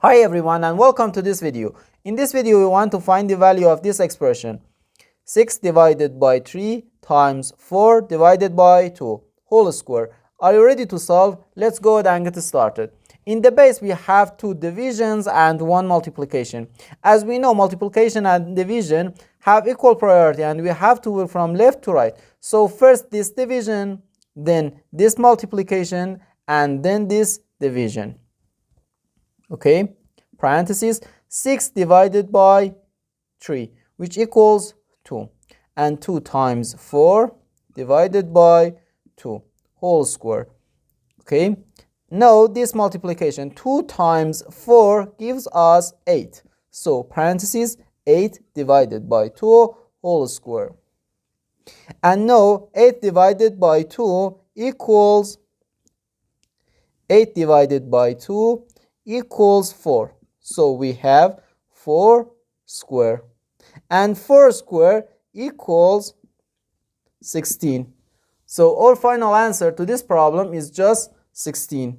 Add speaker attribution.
Speaker 1: Hi everyone and welcome to this video. In this video we want to find the value of this expression 6 divided by 3 times 4 divided by 2 whole square. Are you ready to solve? Let's go ahead and get started. In the base we have 2 divisions and 1 multiplication. As we know, multiplication and division have equal priority and we have to work from left to right. So first this division, then this multiplication, and then this division. Okay, parentheses 6 divided by 3 which equals 2, and 2 times 4 divided by 2 whole square. Okay, now this multiplication 2 times 4 gives us 8, so parentheses 8 divided by 2 whole square. And now 8 divided by 2 equals 8 divided by 2 equals 4. So we have 4 square. And 4 square equals 16. So our final answer to this problem is just 16.